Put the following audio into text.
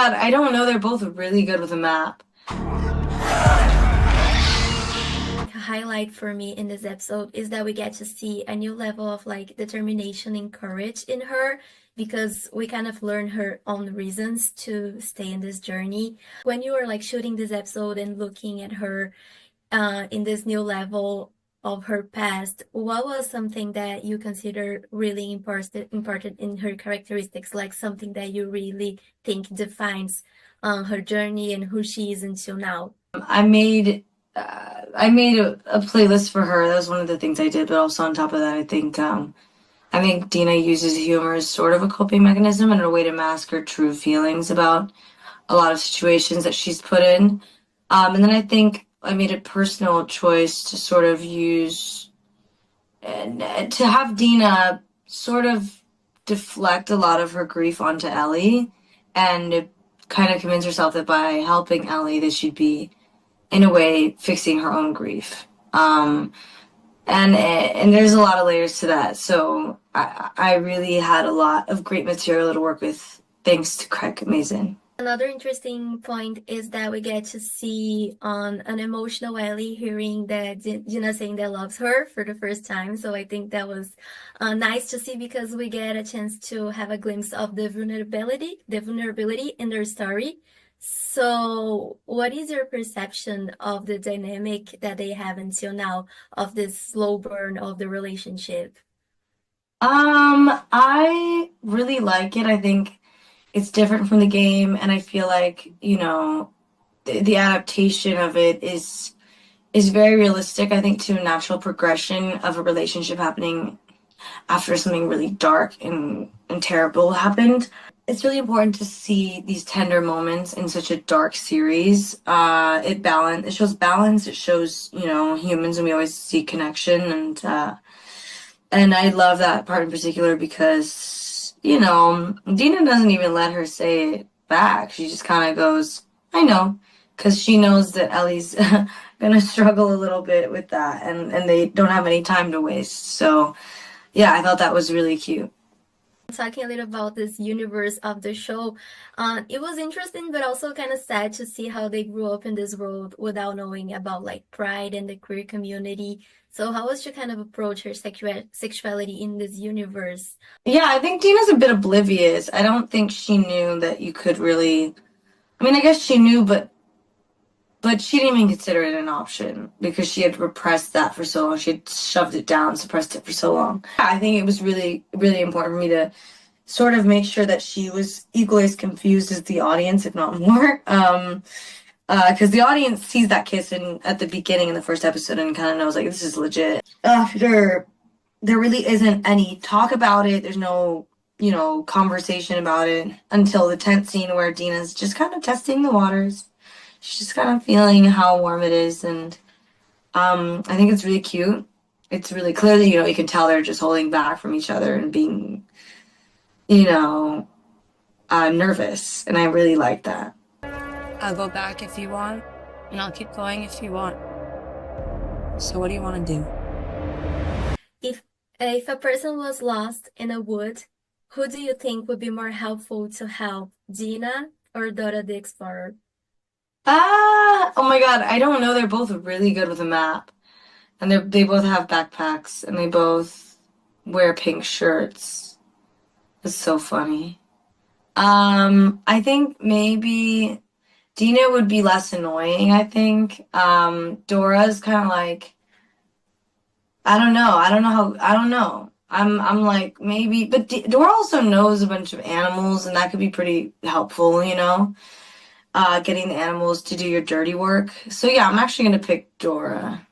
god, I don't know. They're both really good with a map. Highlight for me in this episode is that we get to see a new level of like determination and courage in her, because we kind of learn her own reasons to stay in this journey. When you are like shooting this episode and looking at her in this new level of her past, what was something that you consider really important in her characteristics, like something that you really think defines her journey and who she is until now? I made a playlist for her. That was one of the things I did, but also on top of that, I think Dina uses humor as sort of a coping mechanism and a way to mask her true feelings about a lot of situations that she's put in. And then I think I made a personal choice to sort of use and to have Dina sort of deflect a lot of her grief onto Ellie and kind of convince herself that by helping Ellie, that she'd be, in a way, fixing her own grief. And there's a lot of layers to that. So I really had a lot of great material to work with, thanks to Craig Mazin. Another interesting point is that we get to see on an emotional Ellie hearing that Dina saying that loves her for the first time. So I think that was nice to see, because we get a chance to have a glimpse of the vulnerability in their story. So what is your perception of the dynamic that they have until now, of this slow burn of the relationship? I really like it. I think it's different from the game, and I feel like, the adaptation of it is very realistic, I think, to a natural progression of a relationship happening after something really dark and terrible happened. It's really important to see these tender moments in such a dark series. It shows balance, it shows, humans, and we always see connection, and I love that part in particular because, Dina doesn't even let her say it back. She just kind of goes, I know, because she knows that Ellie's gonna struggle a little bit with that, and they don't have any time to waste. So yeah, I thought that was really cute. Talking a little about this universe of the show, it was interesting but also kind of sad to see how they grew up in this world without knowing about like pride and the queer community. So how was she kind of approach her sexuality in this universe? Yeah, I think Dina's a bit oblivious. I don't think she knew that you could really. I mean, I guess she knew, but she didn't even consider it an option because she had repressed that for so long. She had shoved it down, suppressed it for so long. I think it was really, really important for me to sort of make sure that she was equally as confused as the audience, if not more. Because the audience sees that kiss at the beginning in the first episode and kind of knows, like, this is legit. After, there really isn't any talk about it. There's no, conversation about it until the tent scene where Dina's just kind of testing the waters. She's just kind of feeling how warm it is, and I think it's really cute. It's really clearly, you can tell they're just holding back from each other and being, nervous, and I really like that. I'll go back if you want, and I'll keep going if you want. So what do you want to do? If a person was lost in a wood, who do you think would be more helpful to help, Dina or Dora the Explorer? Oh my god, I don't know. They're both really good with a map. And they both have backpacks, and they both wear pink shirts. It's so funny. I think maybe Dina would be less annoying, I think. Dora's kind of like, I don't know. I don't know. I'm like, maybe, but Dora also knows a bunch of animals, and that could be pretty helpful, getting the animals to do your dirty work. So yeah, I'm actually gonna pick Dora.